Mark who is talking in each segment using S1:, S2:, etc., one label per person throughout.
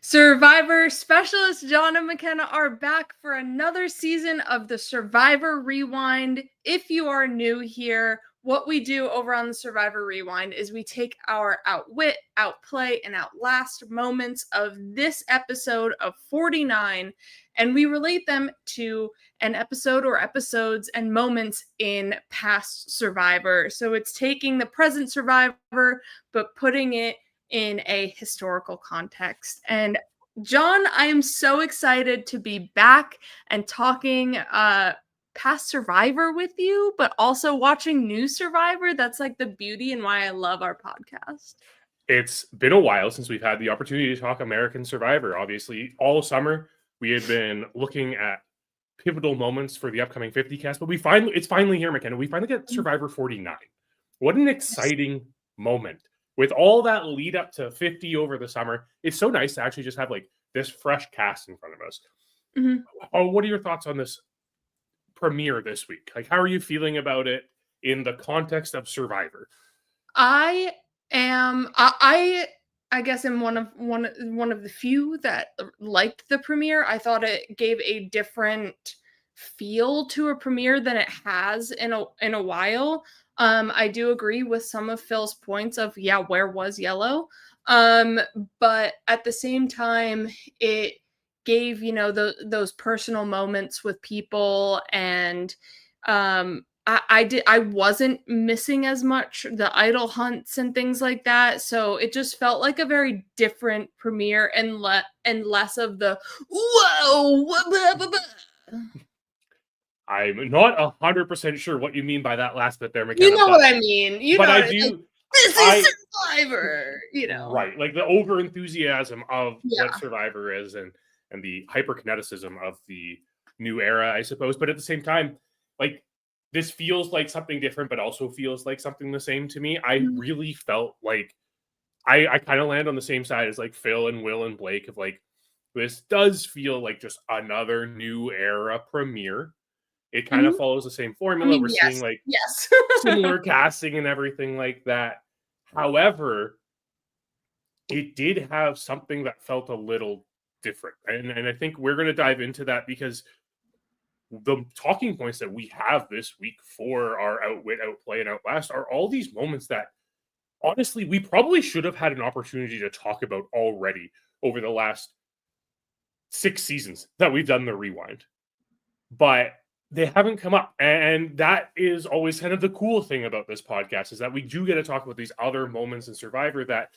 S1: Survivor specialist John and McKenna are back for another season of the Survivor Rewind. If you are new here, what we do over on the Survivor Rewind is we take our outwit, outplay, and outlast moments of this episode of 49 and we relate them to an episode or episodes and moments in past Survivor. So it's taking the present Survivor but putting it in a historical context. And John, I am so excited to be back and talking past Survivor with you, but also watching new Survivor. That's like the beauty and why I love our podcast.
S2: It's been a while since we've had the opportunity to talk American Survivor. Obviously, all summer we had been looking at pivotal moments for the upcoming 50 cast, but it's finally here, McKenna. We finally get Survivor 49. What an exciting moment. With all that lead up to 50 over the summer, it's so nice to actually just have like this fresh cast in front of us.
S1: Mm-hmm.
S2: Oh, what are your thoughts on this premiere this week? Like, how are you feeling about it in the context of Survivor?
S1: I guess I'm one of the few that liked the premiere. I thought it gave a different feel to a premiere than it has in a while. I do agree with some of Phil's points of where was Yellow? But at the same time, it gave those personal moments with people, and I wasn't missing as much the idol hunts and things like that, so it just felt like a very different premiere and less of the whoa. Blah, blah, blah.
S2: I'm not 100% sure what you mean by that last bit there, McKenna.
S1: You know what I mean.
S2: I do.
S1: Like, this is Survivor.
S2: Right, like the over enthusiasm of
S1: Yeah.
S2: what Survivor is, and the hyperkineticism of the new era, I suppose. But at the same time, like this feels like something different, but also feels like something the same to me. I really felt like I kind of land on the same side as like Phil and Will and Blake of like, this does feel like just another new era premiere. It kind of follows the same formula. We're seeing like similar casting and everything like that. However, it did have something that felt a little different. And I think we're going to dive into that because the talking points that we have this week for our outwit, outplay, and outlast are all these moments that honestly we probably should have had an opportunity to talk about already over the last 6 seasons that we've done the rewind. But they haven't come up. And that is always kind of the cool thing about this podcast, is that we do get to talk about these other moments in Survivor that,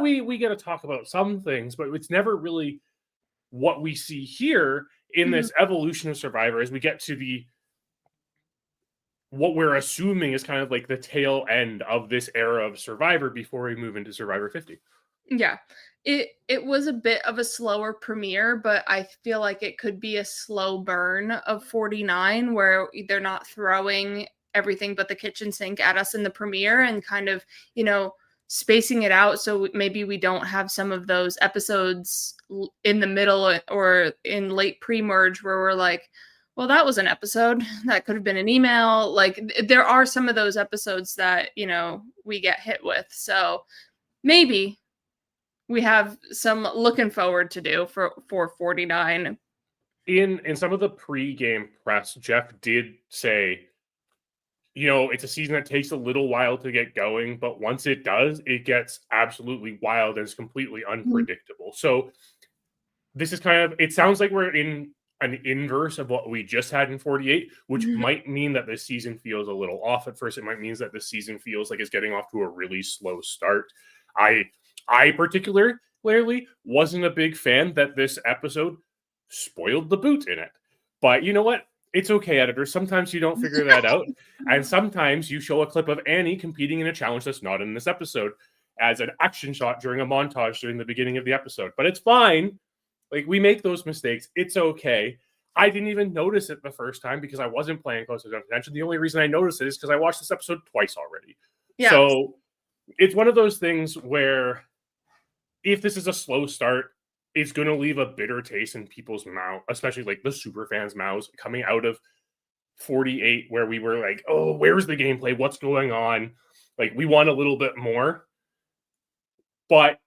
S2: we get to talk about some things, but it's never really what we see here in this evolution of Survivor as we get to what we're assuming is kind of like the tail end of this era of Survivor before we move into Survivor 50.
S1: Yeah. It was a bit of a slower premiere, but I feel like it could be a slow burn of 49 where they're not throwing everything but the kitchen sink at us in the premiere and kind of, spacing it out so maybe we don't have some of those episodes in the middle or in late pre-merge where we're like, well, that was an episode. That could have been an email. Like, there are some of those episodes that, we get hit with. So maybe we have some looking forward to do for 49.
S2: In some of the pre-game press, Jeff did say, it's a season that takes a little while to get going, but once it does, it gets absolutely wild and it's completely unpredictable. So this is it sounds like we're in an inverse of what we just had in 48, which might mean that this season feels a little off at first. It might mean that this season feels like it's getting off to a really slow start. I particularly wasn't a big fan that this episode spoiled the boot in it. But you know what? It's okay, editor. Sometimes you don't figure that out. And sometimes you show a clip of Annie competing in a challenge that's not in this episode as an action shot during a montage during the beginning of the episode. But it's fine. Like, we make those mistakes. It's okay. I didn't even notice it the first time because I wasn't paying close attention. The only reason I noticed it is because I watched this episode twice already. Yeah. So it's one of those things where if this is a slow start, it's going to leave a bitter taste in people's mouth, especially like the super fans' mouths coming out of 48, where we were like, oh, where's the gameplay? What's going on? Like, we want a little bit more. But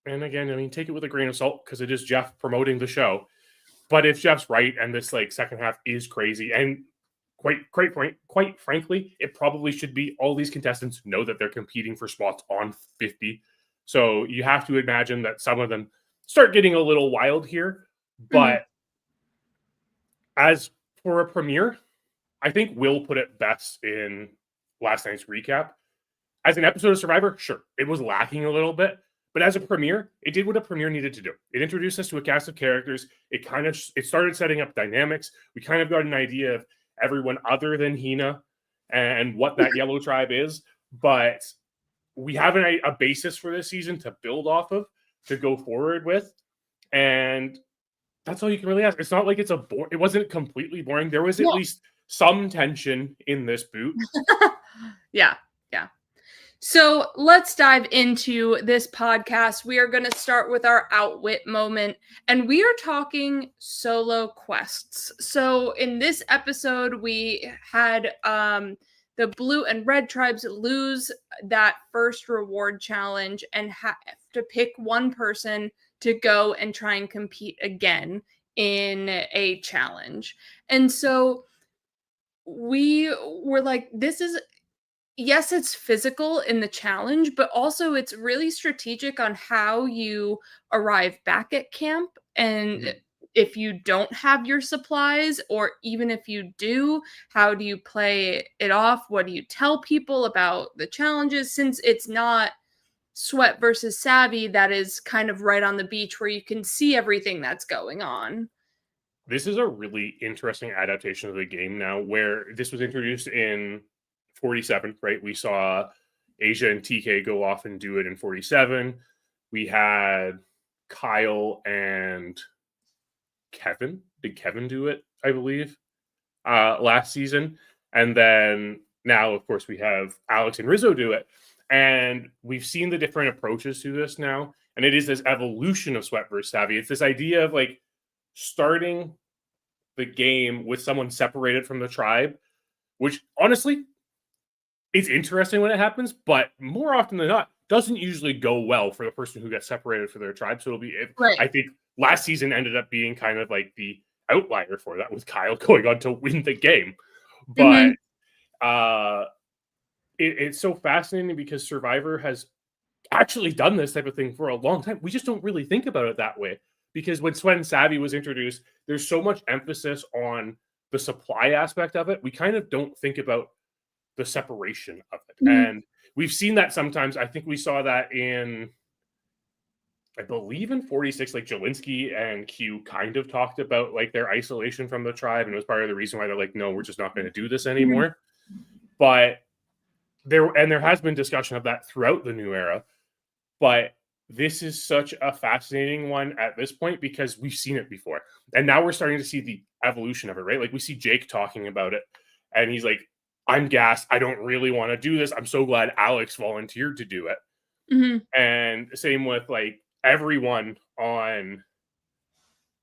S2: and again, I mean, take it with a grain of salt because it is Jeff promoting the show. But if Jeff's right, and this like second half is crazy, and quite frankly, it probably should be all these contestants know that they're competing for spots on 50. So you have to imagine that some of them start getting a little wild here. But as for a premiere, I think Will put it best in last night's recap. As an episode of Survivor, sure, it was lacking a little bit. But as a premiere, it did what a premiere needed to do. It introduced us to a cast of characters. It started setting up dynamics. We kind of got an idea of everyone other than Hina and what that yellow tribe is. But we have a basis for this season to build off of, to go forward with. And that's all you can really ask. It's not like it wasn't completely boring. There was at least some tension in this boot.
S1: Yeah. So let's dive into this podcast. We are going to start with our outwit moment, and we are talking solo quests. So in this episode, we had the blue and red tribes lose that first reward challenge and have to pick one person to go and try and compete again in a challenge. And so we were like, yes, it's physical in the challenge, but also it's really strategic on how you arrive back at camp. And if you don't have your supplies, or even if you do, how do you play it off? What do you tell people about the challenges? Since it's not Sweat versus Savvy, that is kind of right on the beach where you can see everything that's going on.
S2: This is a really interesting adaptation of the game now, where this was introduced in 47, right? We saw Asia and TK go off and do it in 47. We had Kyle and Kevin. Did Kevin do it, I believe, last season? And then now, of course, we have Alex and Rizzo do it. And we've seen the different approaches to this now. And it is this evolution of Sweat versus Savvy. It's this idea of like starting the game with someone separated from the tribe, which honestly, it's interesting when it happens, but more often than not, doesn't usually go well for the person who gets separated from their tribe. So it'll be,
S1: Right.
S2: I think last season ended up being kind of like the outlier for that, with Kyle going on to win the game. But it's so fascinating because Survivor has actually done this type of thing for a long time. We just don't really think about it that way, because when Sweat and Savvy was introduced, there's so much emphasis on the supply aspect of it. We kind of don't think about the separation of it. And we've seen that sometimes. I think we saw that in, I believe in 46, like Jelinski and Q kind of talked about like their isolation from the tribe, and it was part of the reason why they're like, no, we're just not going to do this anymore. But there has been discussion of that throughout the new era. But this is such a fascinating one at this point because we've seen it before. And now we're starting to see the evolution of it, right? Like we see Jake talking about it, and he's like, I'm gassed. I don't really want to do this. I'm so glad Alex volunteered to do it. And same with like everyone on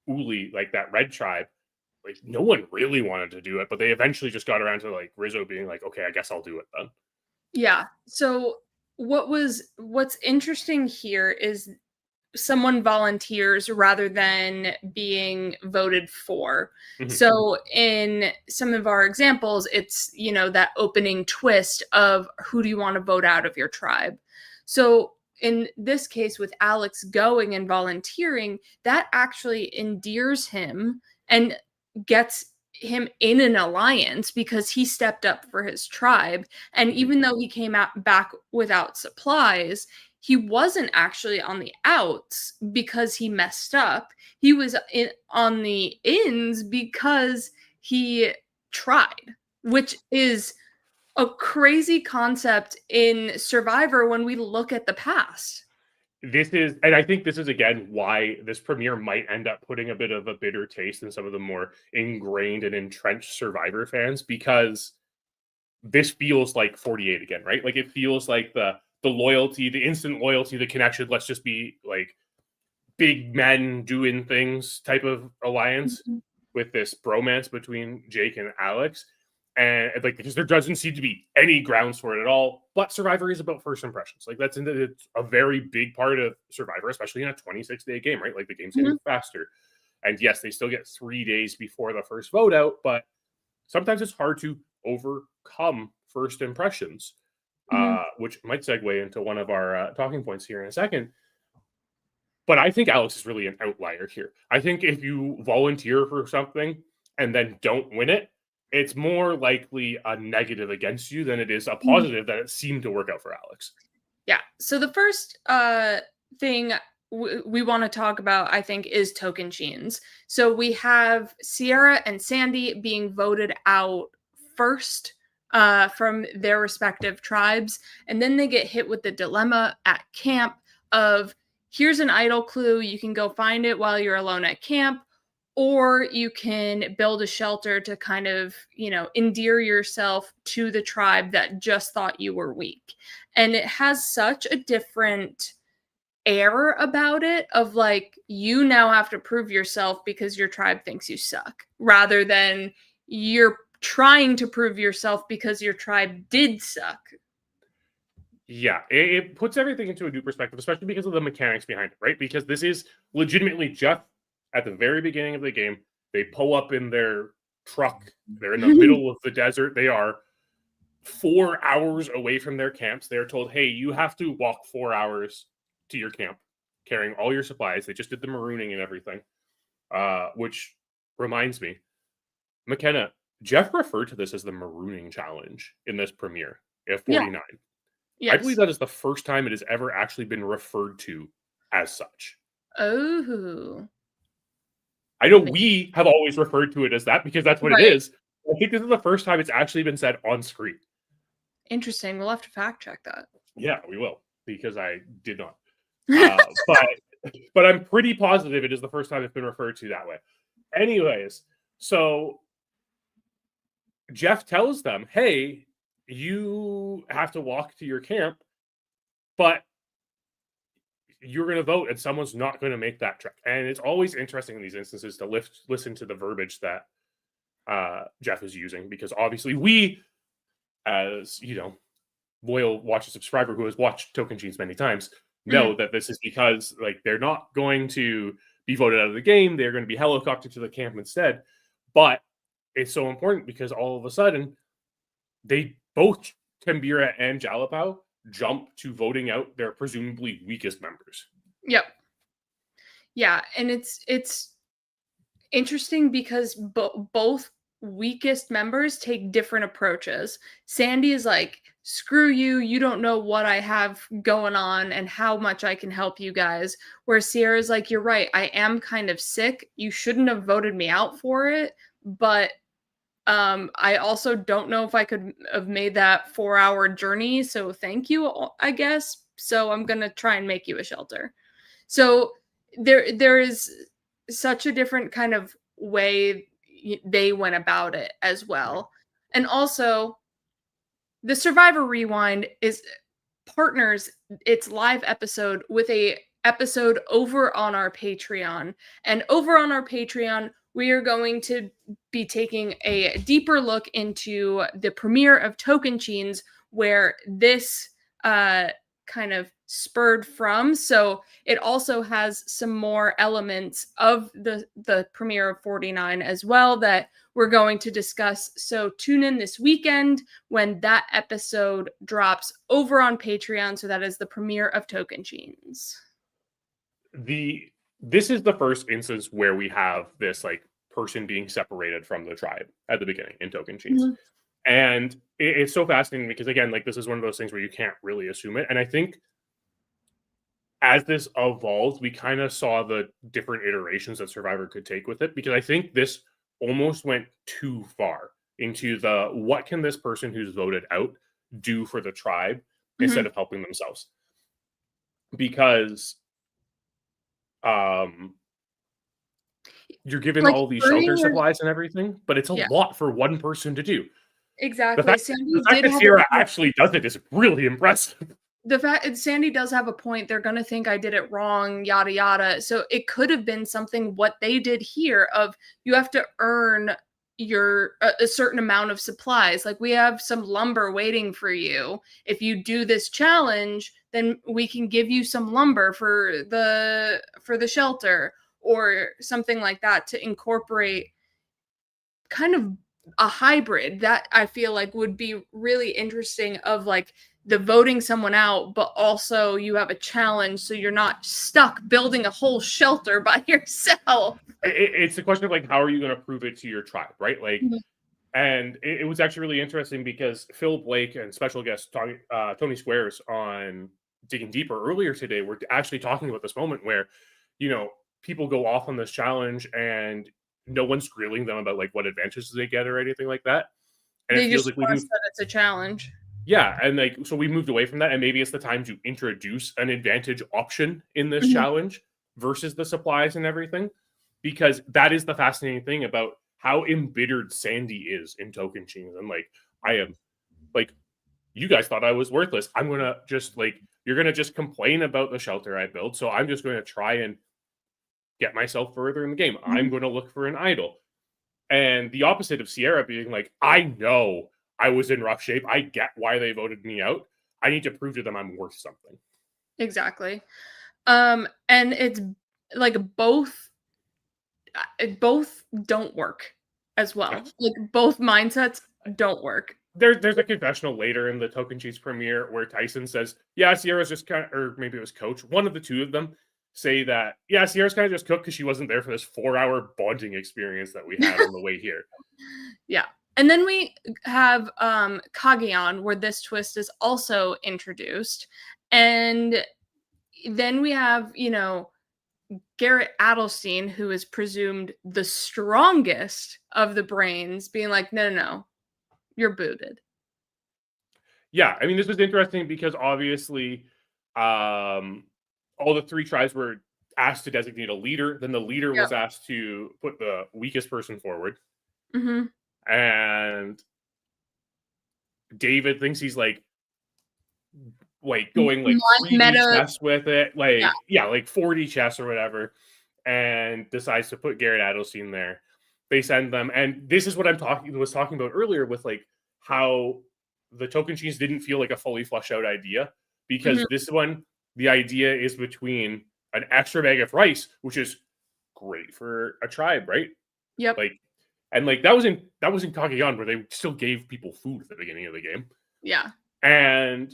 S2: Uli, like that red tribe. Like no one really wanted to do it, but they eventually just got around to like Rizzo being like, okay, I guess I'll do it then.
S1: Yeah. So what's interesting here is someone volunteers rather than being voted for. So in some of our examples, it's, that opening twist of who do you want to vote out of your tribe? So in this case with Alex going and volunteering, that actually endears him and gets him in an alliance because he stepped up for his tribe. And even though he came back without supplies, he wasn't actually on the outs because he messed up. He was on the ins because he tried, which is a crazy concept in Survivor when we look at the past.
S2: And I think this is again why this premiere might end up putting a bit of a bitter taste in some of the more ingrained and entrenched Survivor fans, because this feels like 48 again, right? Like it feels like the loyalty, the instant loyalty, the connection, let's just be like big men doing things type of alliance with this bromance between Jake and Alex. And like, because there doesn't seem to be any grounds for it at all. But Survivor is about first impressions. Like it's a very big part of Survivor, especially in a 26-day game, right? Like the game's getting faster. And yes, they still get 3 days before the first vote out, but sometimes it's hard to overcome first impressions, which might segue into one of our talking points here in a second. But I think Alex is really an outlier here. I think if you volunteer for something and then don't win it, it's more likely a negative against you than it is a positive that it seemed to work out for Alex.
S1: Yeah. So the first thing we want to talk about, I think, is token genes. So we have Sierra and Sandy being voted out first from their respective tribes. And then they get hit with the dilemma at camp of, here's an idle clue. You can go find it while you're alone at camp, or you can build a shelter to kind of, endear yourself to the tribe that just thought you were weak. And it has such a different air about it of like, you now have to prove yourself because your tribe thinks you suck, rather than you're trying to prove yourself because your tribe did suck.
S2: Yeah, it puts everything into a new perspective, especially because of the mechanics behind it, right? Because this is legitimately Jeff at the very beginning of the game. They pull up in their truck. They're in the middle of the desert. They are 4 hours away from their camps. They're told, hey, you have to walk 4 hours to your camp, carrying all your supplies. They just did the marooning and everything, which reminds me, McKenna, Jeff referred to this as the marooning challenge in this premiere at 49. Yeah. Yes. I believe that is the first time it has ever actually been referred to as such.
S1: Oh.
S2: I know we have always referred to it as that because that's what it is. I think this is the first time it's actually been said on screen.
S1: Interesting. We'll have to fact check that.
S2: Yeah, we will, because I did not. But I'm pretty positive it is the first time it's been referred to that way. Anyways, so Jeff tells them, hey, you have to walk to your camp, but you're going to vote and someone's not going to make that trek. And it's always interesting in these instances to listen to the verbiage that Jeff is using, because obviously we, as loyal watcher subscriber who has watched Token Genes many times, know that this is because like they're not going to be voted out of the game. They're going to be helicoptered to the camp instead. But it's so important because all of a sudden they both, Tambira and Jalapao, jump to voting out their presumably weakest members.
S1: Yep. Yeah, and it's interesting because both weakest members take different approaches. Sandy is like, screw you, you don't know what I have going on and how much I can help you guys. Where Sierra's like, you're right, I am kind of sick. You shouldn't have voted me out for it, but I also don't know if I could have made that 4-hour journey, so thank you, I guess. So I'm gonna try and make you a shelter. So there is such a different kind of way they went about it as well. And also, the Survivor Rewind is partners its live episode with a episode over on our Patreon. And over on our Patreon, we are going to be taking a deeper look into the premiere of Token Genes, where this kind of spurred from. So it also has some more elements of the premiere of 49 as well that we're going to discuss. So tune in this weekend when that episode drops over on Patreon. So that is the premiere of Token Genes.
S2: This is the first instance where we have this like person being separated from the tribe at the beginning in Token Genes. And it's so fascinating because, again, like this is one of those things where you can't really assume it. And I think as this evolved, we kind of saw the different iterations that Survivor could take with it, because I think this almost went too far into the what can this person who's voted out do for the tribe instead of helping themselves. Because you're given like all these shelter supplies and everything, but it's a lot for one person to do.
S1: Exactly.
S2: The fact that Sierra actually does it is really impressive.
S1: The fact Sandy does have a point. They're going to think I did it wrong, yada, yada. So it could have been something what they did here of you have to earn, a certain amount of supplies. Like, we have some lumber waiting for you. If you do this challenge, then we can give you some lumber for the shelter, or something like that, to incorporate kind of a hybrid that I feel like would be really interesting, of like the voting someone out, but also you have a challenge, so you're not stuck building a whole shelter by yourself.
S2: It's a question of like, how are you going to prove it to your tribe, right? Like, and it was actually really interesting because Phil Blake and special guest Tony Squares on Digging Deeper earlier today were actually talking about this moment where, people go off on this challenge and no one's grilling them about like what advantages they get or anything like that. And
S1: They
S2: it feels
S1: just
S2: like we
S1: trust
S2: moved,
S1: that it's a challenge.
S2: yeah, and like so we moved away from that, and maybe it's the time to introduce an advantage option in this challenge versus the supplies and everything, because that is the fascinating thing about how embittered Sandy is in Token Chains. And like, I am like, you guys thought I was worthless. I'm gonna just like, you're gonna just complain about the shelter I built, so I'm just gonna try and get myself further in the game. I'm going to look for an idol. And the opposite of Sierra being like, I know I was in rough shape. I get why they voted me out. I need to prove to them I'm worth something.
S1: Exactly. And it's like both don't work as well.
S2: Yes.
S1: Like, both mindsets don't work.
S2: There's a confessional later in the Token Cheese premiere where Tyson says, yeah, Sierra's just kind of, or maybe it was Coach, one of the two of them say that, yeah, Sierra's kind of just cooked because she wasn't there for this 4-hour bonding experience that we had on the way here.
S1: Yeah. And then we have Kageon, where this twist is also introduced. And then we have, Garrett Adelstein, who is presumed the strongest of the brains, being like, no, you're booted.
S2: Yeah, I mean, this was interesting because obviously all the three tribes were asked to designate a leader. Then the leader was asked to put the weakest person forward. And David thinks he's like going like 3D chess with it. Like, like 4D chess or whatever. And decides to put Garrett Adelstein there. They send them. And this is what was talking about earlier with like how the Token Cheese didn't feel like a fully fleshed out idea, because this one, the idea is between an extra bag of rice, which is great for a tribe, right?
S1: Yep.
S2: Like, and like that was in Kageon, where they still gave people food at the beginning of the game.
S1: Yeah.
S2: And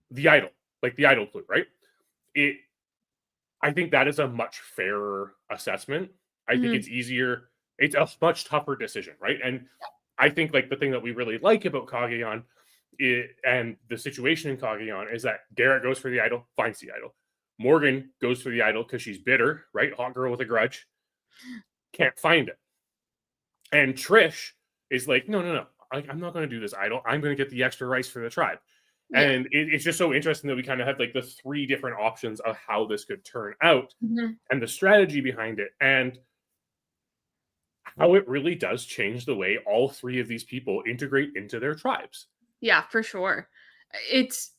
S2: the idol, like the idol clue, right? I think that is a much fairer assessment. I think it's easier. It's a much tougher decision, right? And I think like the thing that we really like about Kageon and the situation in Kageon is that Garrett goes for the idol, finds the idol. Morgan goes for the idol because she's bitter, right? Hot girl with a grudge. Can't find it. And Trish is like, no. I'm not going to do this idol. I'm going to get the extra rice for the tribe. Yeah. And it's just so interesting that we kind of have like the three different options of how this could turn out and the strategy behind it, and how it really does change the way all three of these people integrate into their tribes.
S1: Yeah, for sure. It's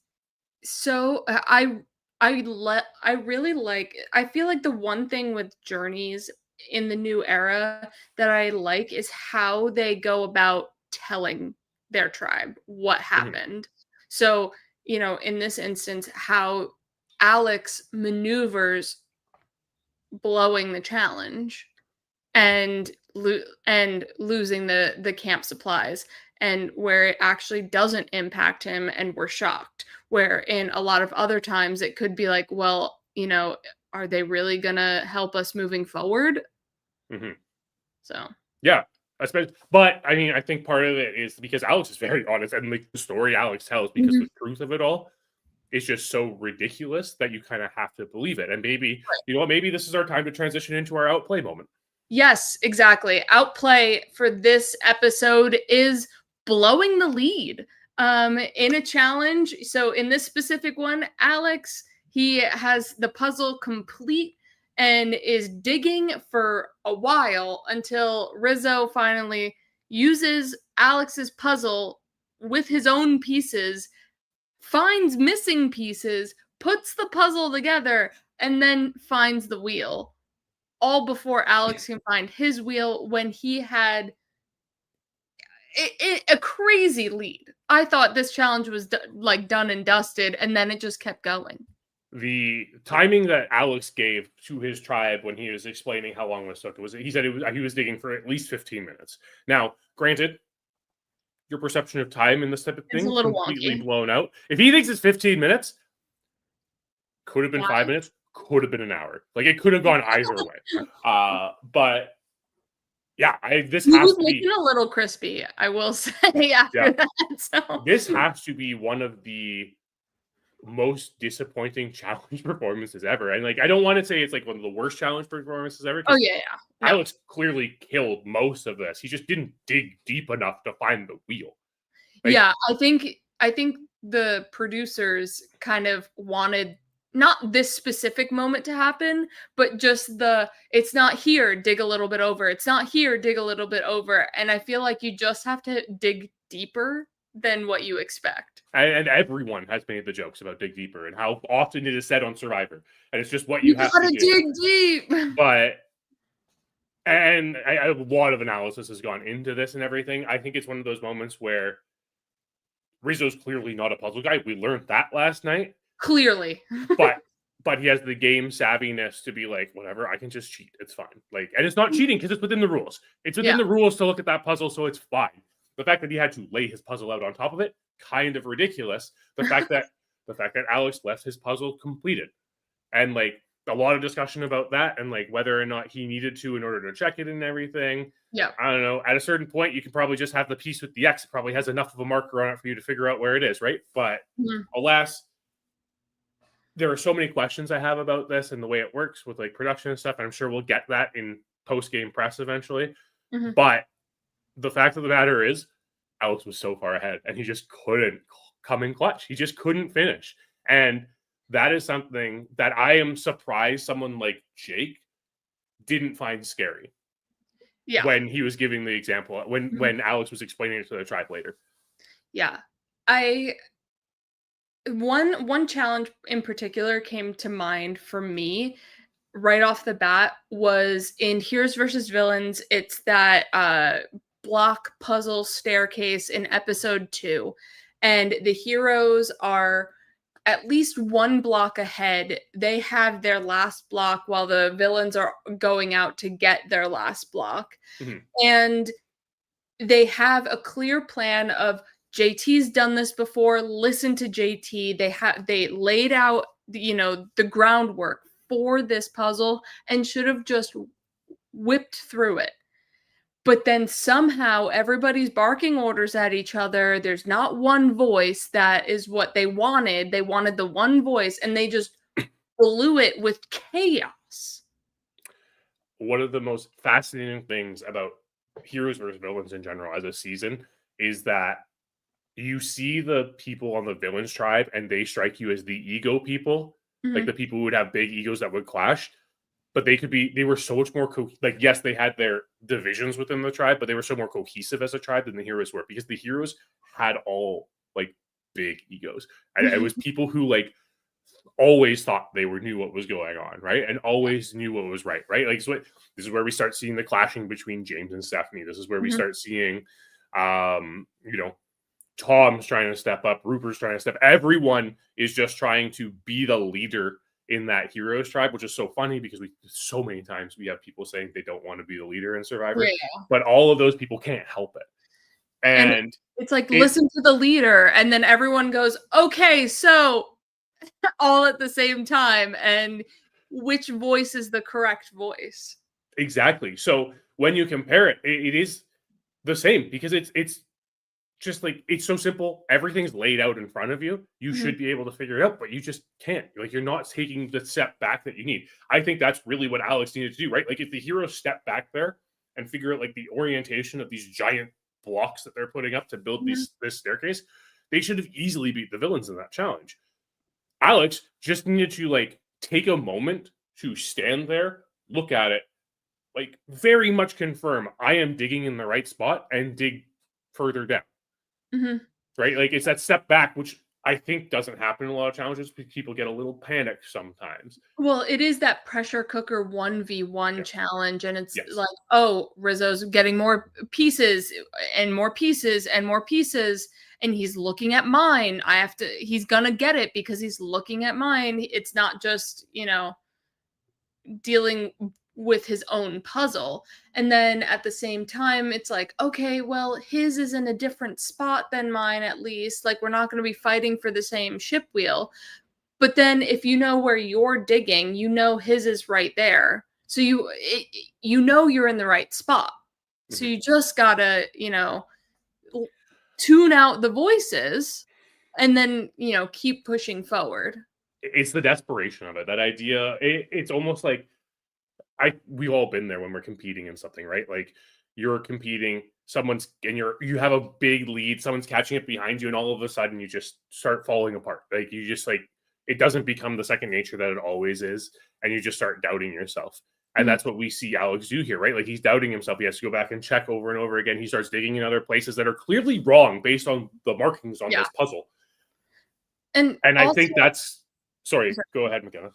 S1: so I really like, I feel like the one thing with Journeys in the new era that I like is how they go about telling their tribe what happened. So, in this instance, how Alex maneuvers blowing the challenge and losing the camp supplies, and where it actually doesn't impact him and we're shocked. Where in a lot of other times it could be like, well, are they really gonna help us moving forward? So
S2: yeah, but I mean, I think part of it is because Alex is very honest, and like the story Alex tells, because the truth of it all is just so ridiculous that you kind of have to believe it. And maybe maybe this is our time to transition into our outplay moment.
S1: Yes, exactly. Outplay for this episode is blowing the lead in a challenge. So in this specific one, Alex, he has the puzzle complete and is digging for a while until Rizzo finally uses Alex's puzzle with his own pieces, finds missing pieces, puts the puzzle together, and then finds the wheel. All before Alex can find his wheel, when he had a crazy lead. I thought this challenge was done and dusted, and then it just kept going.
S2: The timing that Alex gave to his tribe when he was explaining how long this took he said he was digging for at least 15 minutes. Now, granted, your perception of time in this type of
S1: It's a
S2: thing
S1: little
S2: completely
S1: wonky.
S2: blown out. If he thinks it's 15 minutes, could have been 5
S1: Why?
S2: minutes, could have been an hour. Like it could have gone either way. But yeah, this
S1: He
S2: has
S1: was
S2: to be
S1: looking a little crispy, I will say, after that. So
S2: this has to be one of the most disappointing challenge performances ever. And like I don't want to say it's like one of the worst challenge performances ever.
S1: oh yeah, no.
S2: Alex clearly killed most of this. He just didn't dig deep enough to find the wheel. Like,
S1: yeah, I think the producers kind of wanted not this specific moment to happen, but just it's not here, dig a little bit over. It's not here, dig a little bit over. And I feel like you just have to dig deeper than what you expect.
S2: and everyone has made the jokes about dig deeper and how often it is said on Survivor. And it's just what you have to do.
S1: Dig deep.
S2: But a lot of analysis has gone into this and everything. I think it's one of those moments where Rizzo's clearly not a puzzle guy. We learned that last night.
S1: Clearly.
S2: but he has the game savviness to be like, whatever, I can just cheat. It's fine. Like, and it's not cheating because it's within the rules. It's within the rules to look at that puzzle, so it's fine. The fact that he had to lay his puzzle out on top of it, kind of ridiculous. The fact that Alex left his puzzle completed. And like a lot of discussion about that and like whether or not he needed to in order to check it and everything.
S1: Yeah.
S2: I don't know. At a certain point, you can probably just have the piece with the X. It probably has enough of a marker on it for you to figure out where it is, right? But alas, there are so many questions I have about this and the way it works with like production and stuff. And I'm sure we'll get that in post-game press eventually. But the fact of the matter is, Alex was so far ahead and he just couldn't come in clutch. He just couldn't finish. And that is something that I am surprised someone like Jake didn't find scary. Yeah. When he was giving the example, when Alex was explaining it to the tribe later.
S1: Yeah. One challenge in particular came to mind for me right off the bat was in Heroes versus Villains. It's that block puzzle staircase in episode 2. And the heroes are at least one block ahead. They have their last block while the villains are going out to get their last block. And they have a clear plan of JT's done this before. Listen to JT. They laid out, the groundwork for this puzzle and should have just whipped through it. But then somehow everybody's barking orders at each other. There's not one voice that is what they wanted. They wanted the one voice and they just blew it with chaos.
S2: One of the most fascinating things about Heroes versus Villains in general as a season is that you see the people on the villains tribe and they strike you as the ego people, like the people who would have big egos that would clash. But they were so much more yes, they had their divisions within the tribe, but they were so more cohesive as a tribe than the heroes were, because the heroes had all like big egos. And it was people who like always thought they knew what was going on, right? And always knew what was right? Like, so this is where we start seeing the clashing between James and Stephanie. This is where we start seeing, Tom's trying to step up, Rupert's trying to step. Everyone is just trying to be the leader in that heroes tribe, which is so funny because so many times we have people saying they don't want to be the leader in Survivor, but all of those people can't help it. And
S1: it's like, listen to the leader, and then everyone goes, okay, so all at the same time, and which voice is the correct voice?
S2: Exactly. So when you compare it, it is the same because it's just like, it's so simple. Everything's laid out in front of you. You should be able to figure it out, but you just can't. Like, you're not taking the step back that you need. I think that's really what Alex needed to do, right? Like, if the heroes step back there and figure out like the orientation of these giant blocks that they're putting up to build this staircase, they should have easily beat the villains in that challenge. Alex just needed to like take a moment to stand there, look at it, like very much confirm I am digging in the right spot and dig further down. Right? Like, it's that step back, which I think doesn't happen in a lot of challenges because people get a little panicked sometimes.
S1: Well, it is that pressure cooker 1v1
S2: Yeah.
S1: challenge, and it's
S2: Yes.
S1: like, "Oh, Rizzo's getting more pieces and more pieces and more pieces, and he's looking at mine. He's gonna get it because he's looking at mine." It's not just, dealing with his own puzzle. And then at the same time, it's like, okay, well, his is in a different spot than mine, at least. Like, we're not going to be fighting for the same ship wheel. But then if you know where you're digging, his is right there. So you're in the right spot. So
S2: Mhm.
S1: you just gotta, tune out the voices and then, keep pushing forward.
S2: It's the desperation of it. That idea, it's almost like we've all been there when we're competing in something, right? Like you're competing, you have a big lead, someone's catching it behind you, and all of a sudden you just start falling apart. Like you just like it doesn't become the second nature that it always is, and you just start doubting yourself. And
S1: Mhm.
S2: that's what we see Alex do here, right? Like he's doubting himself. He has to go back and check over and over again. He starts digging in other places that are clearly wrong based on the markings on
S1: Yeah.
S2: this puzzle.
S1: And
S2: And I
S1: also
S2: think that's sorry, go ahead, McKenna.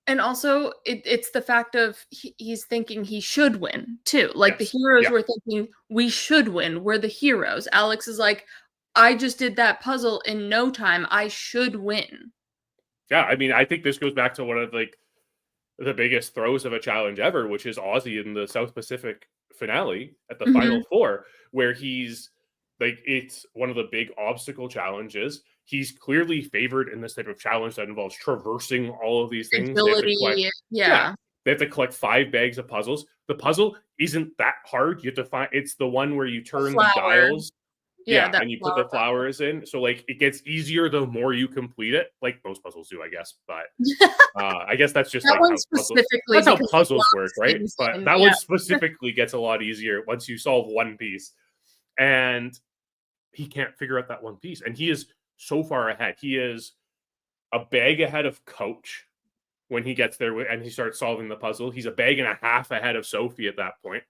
S1: it's the fact of he's thinking he should win too. Like the
S2: Yes.
S1: heroes
S2: Yeah.
S1: were thinking we should win. We're the heroes. Alex is like, I just did that puzzle in no time. I should win.
S2: Yeah. I mean, I think this goes back to one of like the biggest throws of a challenge ever, which is Aussie in the South Pacific finale at the
S1: Hmm.
S2: final four, where he's like, it's one of the big obstacle challenges. He's clearly favored in this type of challenge that involves traversing all of these things. They have to collect,
S1: Agility.
S2: yeah,
S1: Yeah.
S2: they have to collect 5 bags of puzzles. The puzzle isn't that hard. You have to find it's the one where you
S1: A
S2: turn the
S1: flower.
S2: dials.
S1: Yeah,
S2: Yeah,
S1: that
S2: and you put
S1: flower
S2: the flowers in. So like it gets easier the more you complete it, like most puzzles do, I guess. But
S1: puzzle.
S2: I guess that's just
S1: That
S2: like
S1: one
S2: how
S1: specifically
S2: that's how
S1: because it
S2: puzzles work,
S1: locks
S2: right?
S1: things
S2: But
S1: in.
S2: that
S1: Yeah.
S2: one specifically gets a lot easier once you solve one piece. And he can't figure out that one piece. And he is so far ahead. He is a bag ahead of Coach when he gets there and he starts solving the puzzle. He's a bag and a half ahead of Sophie at that point.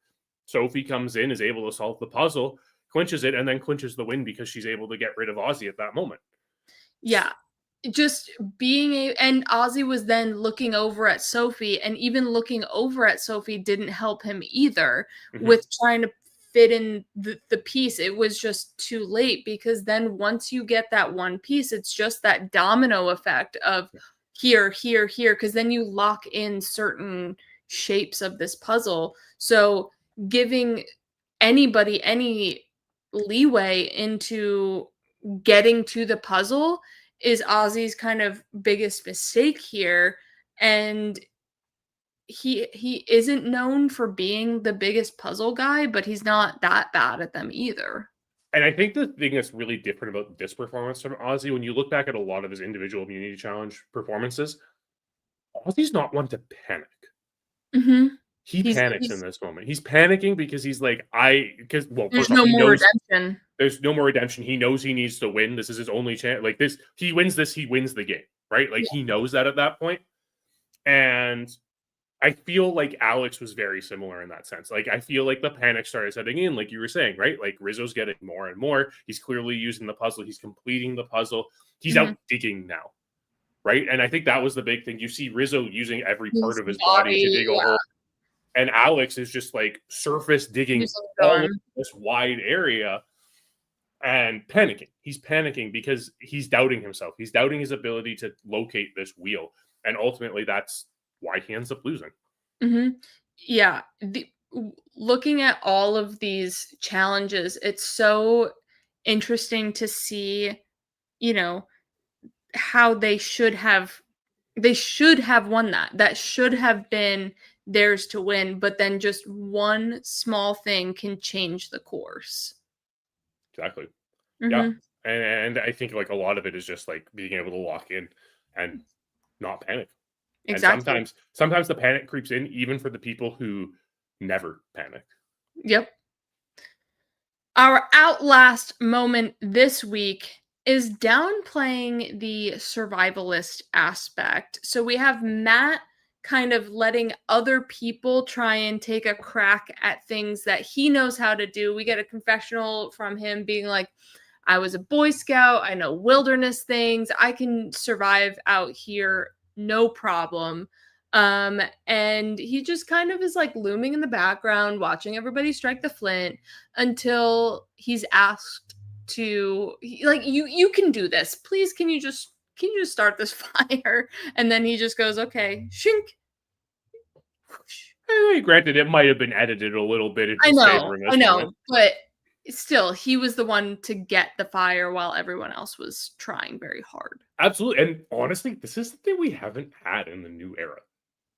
S2: Sophie comes in, is able to solve the puzzle, clinches it, and then clinches the win because she's able to get rid of Ozzy at that moment.
S1: Yeah. Just being and Ozzy was then looking over at Sophie, and even looking over at Sophie didn't help him either
S2: Mhm.
S1: with trying to fit in the piece. It was just too late because then once you get that one piece, it's just that domino effect of here, here, here, because then you lock in certain shapes of this puzzle. So giving anybody any leeway into getting to the puzzle is Ozzy's kind of biggest mistake here. And he isn't known for being the biggest puzzle guy, but he's not that bad at them either.
S2: And I think the thing that's really different about this performance from Ozzy, when you look back at a lot of his individual immunity challenge performances, Ozzy's not one to panic.
S1: Mhm.
S2: He panics in
S1: He's
S2: this moment. He's panicking because he's like, because well,
S1: there's
S2: first off,
S1: no
S2: he
S1: more
S2: knows
S1: redemption.
S2: there's no more redemption. He knows he needs to win. This is his only chance. Like this, he wins this, he wins the game, right? Like
S1: Yeah.
S2: he knows that at that point. And I feel like Alex was very similar in that sense. Like I feel like the panic started setting in, like you were saying, right? Like Rizzo's getting more and more. He's clearly using the puzzle. He's completing the puzzle. He's
S1: Mhm.
S2: out digging now, right? And I think that was the big thing. You see Rizzo using every part
S1: His
S2: of his body to
S1: body,
S2: dig a
S1: yeah,
S2: hole, and Alex is just like surface digging
S1: using
S2: all of
S1: gun.
S2: this wide area and panicking. He's panicking because he's doubting himself. He's doubting his ability to locate this wheel, and ultimately, that's why he ends up losing.
S1: Mhm. Yeah, looking at all of these challenges, it's so interesting to see, you know, how they should have won that. That should have been theirs to win, but then just one small thing can change the course.
S2: Exactly. Yeah.
S1: Mhm.
S2: And I think like a lot of it is just like being able to lock in and not panic. And
S1: Exactly.
S2: sometimes the panic creeps in even for the people who never panic.
S1: Yep. Our outlast moment this week is downplaying the survivalist aspect. So we have Matt kind of letting other people try and take a crack at things that he knows how to do. We get a confessional from him being like, I was a Boy Scout. I know wilderness things. I can survive out here, no problem. And he just kind of is like looming in the background, watching everybody strike the flint until he's asked to, like, you can do this. Please, can you just start this fire? And then he just goes, okay, shink.
S2: Granted, it might have been edited a little bit in
S1: I
S2: his favor in this
S1: know,
S2: moment.
S1: but still, he was the one to get the fire while everyone else was trying very hard.
S2: Absolutely. And honestly, this is something we haven't had in the new era.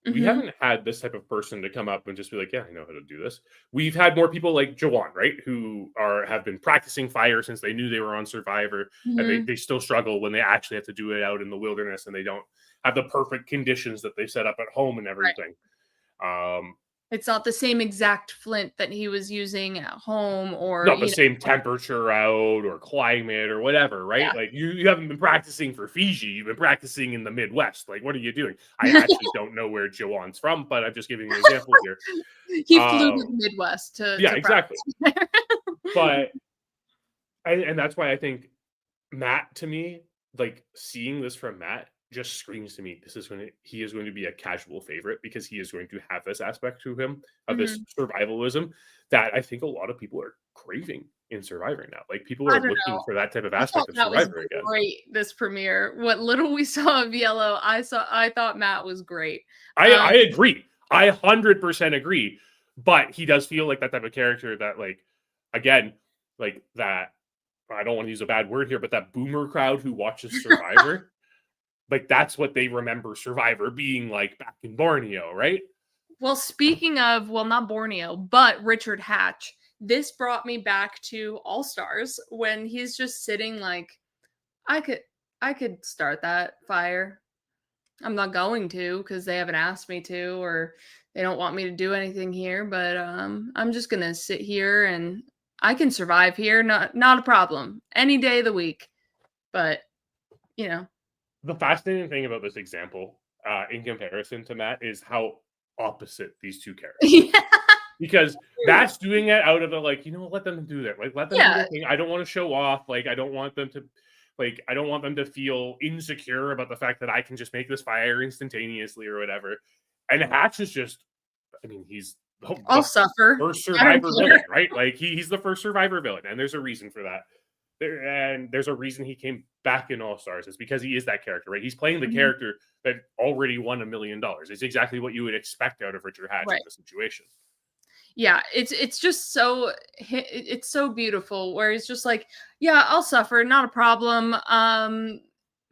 S2: We
S1: Mhm.
S2: haven't had this type of person to come up and just be like, yeah, I know how to do this. We've had more people like Jawan, right? Who have been practicing fire since they knew they were on Survivor. And
S1: Mhm.
S2: they still struggle when they actually have to do it out in the wilderness and they don't have the perfect conditions that they set up at home and
S1: Right.
S2: everything.
S1: It's not the same exact flint that he was using at home, or
S2: Not the
S1: you know,
S2: same temperature out or climate or whatever, right?
S1: yeah.
S2: Like you haven't been practicing for Fiji, you've been practicing in the Midwest. Like, what are you doing? I actually don't know where Joanne's from, but I'm just giving you an example here.
S1: He flew to the Midwest
S2: Yeah,
S1: to
S2: exactly.
S1: practice.
S2: But and that's why I think Matt, to me, like seeing this from Matt just screams to me he is going to be a casual favorite because he is going to have this aspect to him of this
S1: Mhm.
S2: survivalism that I think a lot of people are craving in Survivor now. Like people
S1: I
S2: are
S1: don't
S2: looking
S1: know.
S2: for that type of
S1: I thought
S2: aspect of
S1: Matt was
S2: Survivor again.
S1: great this premiere. What little we saw of Yellow, I thought Matt was great.
S2: I agree. I 100% agree. But he does feel like that type of character that, like, again, like that. I don't want to use a bad word here, but that boomer crowd who watches Survivor, like that's what they remember Survivor being like back in Borneo, right?
S1: Well, speaking of, well, not Borneo, but Richard Hatch, this brought me back to All Stars when he's just sitting like, I could I could start that fire. I'm not going to because they haven't asked me to, or they don't want me to do anything here, but I'm just going to sit here and I can survive here, not a problem. Any day of the week. But, you know.
S2: The fascinating thing about this example, in comparison to Matt, is how opposite these two characters are.
S1: Yeah.
S2: Because Matt's doing it out of the like, let them do that. Like, let them do
S1: Yeah.
S2: their thing. I don't want to show off. Like, I don't want them to feel insecure about the fact that I can just make this fire instantaneously or whatever. And Hatch is just, I mean, he's
S1: I'll
S2: the
S1: suffer.
S2: first
S1: I don't
S2: Survivor
S1: care.
S2: villain, right? Like he's the first Survivor villain, and there's a reason for that. And there's a reason he came back in All Stars. It's because he is that character, right? He's playing the
S1: Mhm.
S2: character that already won $1 million. It's exactly what you would expect out of Richard Hatch in
S1: Right.
S2: the situation.
S1: Yeah, it's just so it's so beautiful where he's just like, yeah, I'll suffer, not a problem.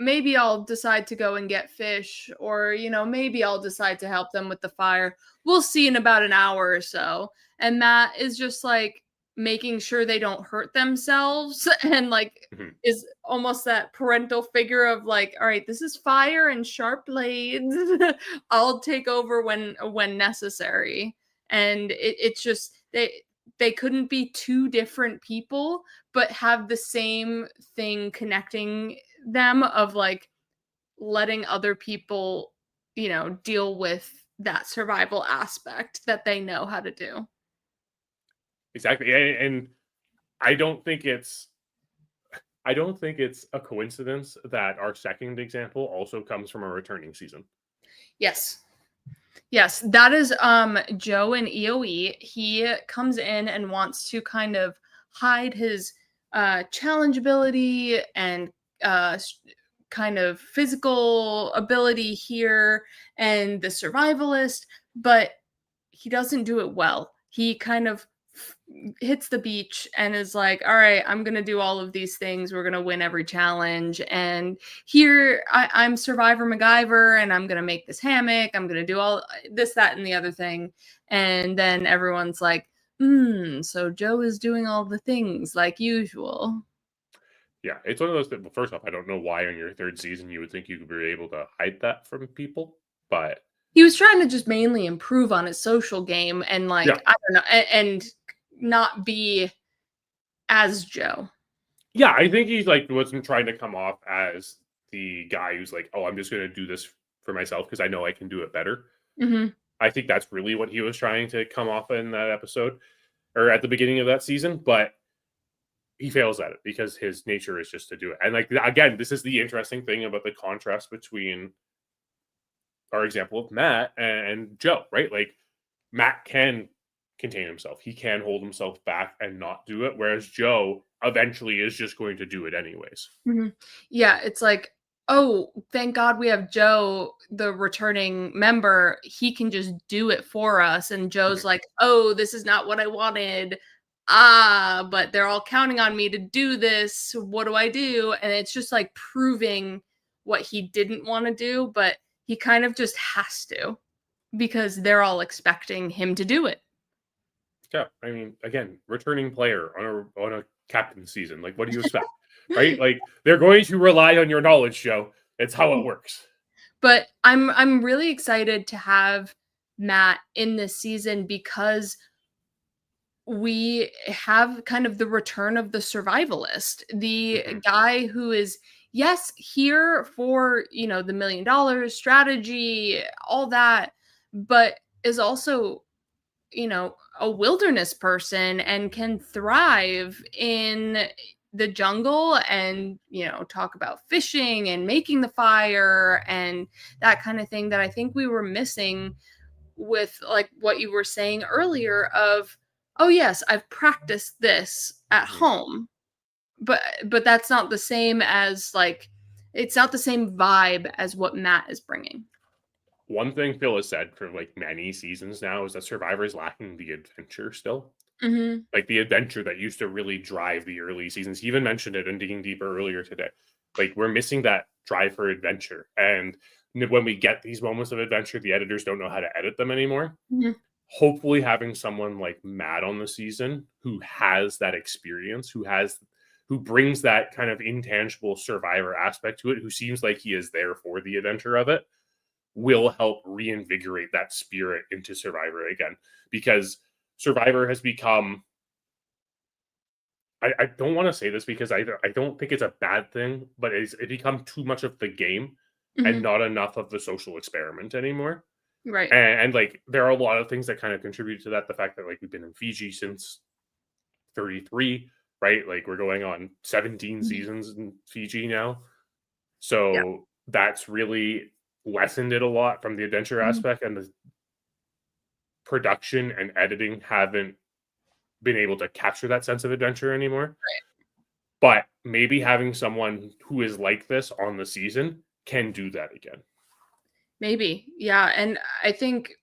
S1: Maybe I'll decide to go and get fish, or maybe I'll decide to help them with the fire. We'll see in about an hour or so. And Matt is just like making sure they don't hurt themselves and like
S2: Mhm.
S1: is almost that parental figure of like, all right, this is fire and sharp blades. I'll take over when necessary. And it's just they couldn't be two different people but have the same thing connecting them of like letting other people deal with that survival aspect that they know how to do.
S2: Exactly. And I don't think it's a coincidence that our second example also comes from a returning season.
S1: Yes, that is Joe in EOE. He comes in and wants to kind of hide his challenge ability and kind of physical ability here and the survivalist, but he doesn't do it well. He kind of hits the beach and is like, all right, I'm gonna do all of these things, we're gonna win every challenge, and here I'm Survivor MacGyver, and I'm gonna make this hammock, I'm gonna do all this, that, and the other thing. And then everyone's like, so Joe is doing all the things like usual.
S2: Yeah, it's one of those that, well, first off, I don't know why on your third season you would think you could be able to hide that from people, but
S1: He was trying to just mainly improve on his social game and like,
S2: yeah.
S1: I don't know, and not be as Joe.
S2: Yeah, I think he like wasn't trying to come off as the guy who's like, "Oh, I'm just going to do this for myself because I know I can do it better."
S1: Mm-hmm.
S2: I think that's really what he was trying to come off in that episode or at the beginning of that season. But he fails at it because his nature is just to do it. And like, again, this is the interesting thing about the contrast between our example of Matt and Joe, right? Like, Matt can contain himself. He can hold himself back and not do it. Whereas Joe eventually is just going to do it anyways.
S1: Mhm. Yeah, it's like, oh, thank God we have Joe, the returning member. He can just do it for us. And Joe's
S2: Mhm.
S1: like, oh, this is not what I wanted. But they're all counting on me to do this. What do I do? And it's just like proving what he didn't want to do, but he kind of just has to because they're all expecting him to do it.
S2: Yeah, I mean, again, returning player on a captain season. Like, what do you expect? Right? Like, they're going to rely on your knowledge, Joe. It's how it works.
S1: But I'm really excited to have Matt in this season because we have kind of the return of the survivalist, the
S2: Mhm.
S1: guy who is, yes, here for, you know, the $1 million strategy, all that, but is also, you know, a wilderness person and can thrive in the jungle and, you know, talk about fishing and making the fire and that kind of thing that I think we were missing with like what you were saying earlier of, oh yes, I've practiced this at
S2: Mhm.
S1: home, but that's not the same as like, it's not the same vibe as what Matt is bringing.
S2: One thing Phil has said for like many seasons now is that Survivor is lacking the adventure still.
S1: Hmm.
S2: Like the adventure that used to really drive the early seasons. He even mentioned it in Digging Deeper earlier today. Like, we're missing that drive for adventure. And when we get these moments of adventure, the editors don't know how to edit them anymore.
S1: Hmm.
S2: Hopefully having someone like Matt on the season who has that experience, who brings that kind of intangible survivor aspect to it, who seems like he is there for the adventure of it, will help reinvigorate that spirit into Survivor again. Because Survivor has become, I don't want to say this because I don't think it's a bad thing, but it become too much of the game and
S1: Hmm.
S2: not enough of the social experiment anymore.
S1: Right.
S2: And like, there are a lot of things that kind of contribute to that. The fact that like we've been in Fiji since 33, right? Like, we're going on 17
S1: Mhm.
S2: seasons in Fiji now.
S1: Yeah.
S2: So that's really lessened it a lot from the adventure
S1: Mhm.
S2: aspect, and the production and editing haven't been able to capture that sense of adventure anymore. But maybe having someone who is like this on the season can do that again.
S1: Maybe. Yeah. And I think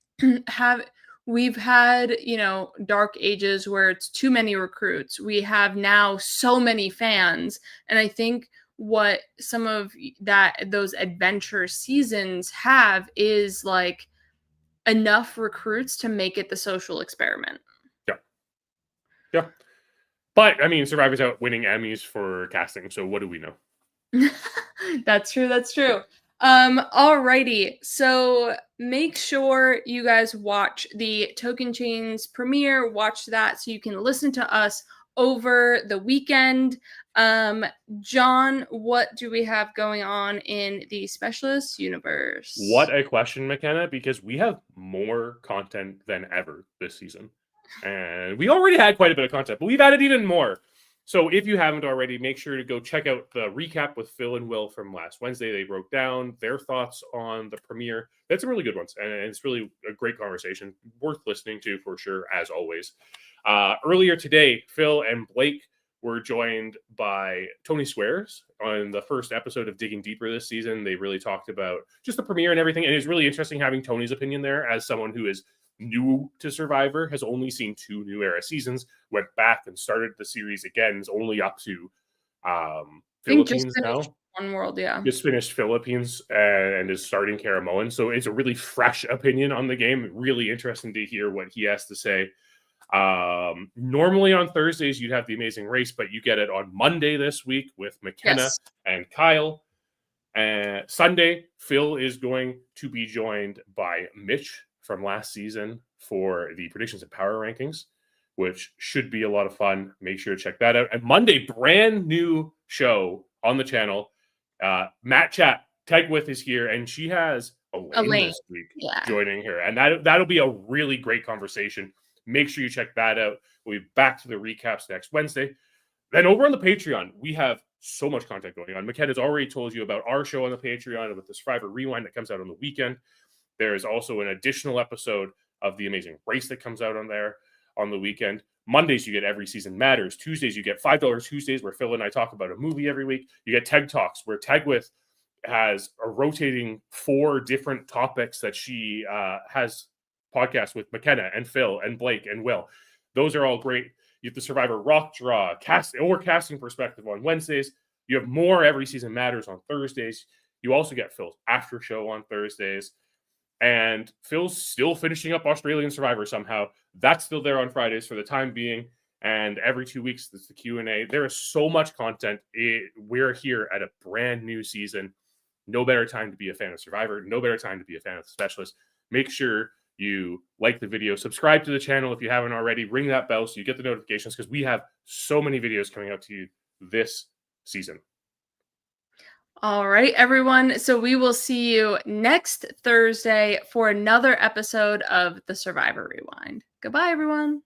S1: have we've had, you know, dark ages where it's too many recruits. We have now so many fans. And I think what some of those adventure seasons have is like enough recruits to make it the social experiment.
S2: Yeah. Yeah. But I mean, Survivor's out winning Emmys for casting, so what do we know?
S1: That's true. That's true. Alrighty. So make sure you guys watch the Token Chains premiere. Watch that so you can listen to us over the weekend. Um, John, what do we have going on in the Specialist universe?
S2: What a question, McKenna, because we have more content than ever this season. And we already had quite a bit of content, but we've added even more. So if you haven't already, make sure to go check out the recap with Phil and Will from last Wednesday. They broke down their thoughts on the premiere. That's some really good ones, and it's really a great conversation, worth listening to for sure, as always. Earlier today, Phil and Blake were joined by Tony Swears on the first episode of Digging Deeper this season. They really talked about just the premiere and everything, and it's really interesting having Tony's opinion there as someone who is new to Survivor, has only seen 2 New Era seasons, went back and started the series again, is only up to
S1: I think just
S2: Philippines
S1: finished
S2: now.
S1: One World, yeah.
S2: Just finished Philippines and is starting Karamoan. So it's a really fresh opinion on the game. Really interesting to hear what he has to say. Normally on Thursdays, you'd have the Amazing Race, but you get it on Monday this week with McKenna
S1: Yes.
S2: and Kyle. Sunday, Phil is going to be joined by Mitch from last season for the predictions and power rankings, which should be a lot of fun. Make sure to check that out. And Monday, brand new show on the channel. Matt Chat Tegwith is here, and she has Elaine
S1: Elaine.
S2: this week
S1: Yeah.
S2: joining her, and that'll be a really great conversation. Make sure you check that out. We'll be back to the recaps next Wednesday. Then over on the Patreon, we have so much content going on. McKenna's already told you about our show on the Patreon with the Survivor Rewind that comes out on the weekend. There is also an additional episode of The Amazing Race that comes out on there on the weekend. Mondays, you get Every Season Matters. Tuesdays, you get $5 Tuesdays, where Phil and I talk about a movie every week. You get Teg Talks, where Tegwith has a rotating 4 different topics that she has podcasts with McKenna and Phil and Blake and Will. Those are all great. You have the Survivor Rock Draw, casting perspective on Wednesdays. You have more Every Season Matters on Thursdays. You also get Phil's after show on Thursdays. And Phil's still finishing up Australian Survivor somehow. That's still there on Fridays for the time being. And every 2 weeks, there's the Q&A. There is so much content. We're here at a brand new season. No better time to be a fan of Survivor. No better time to be a fan of the Specialist. Make sure you like the video. Subscribe to the channel if you haven't already. Ring that bell so you get the notifications, because we have so many videos coming out to you this season.
S1: All right, everyone. So we will see you next Thursday for another episode of the Survivor Rewind. Goodbye, everyone.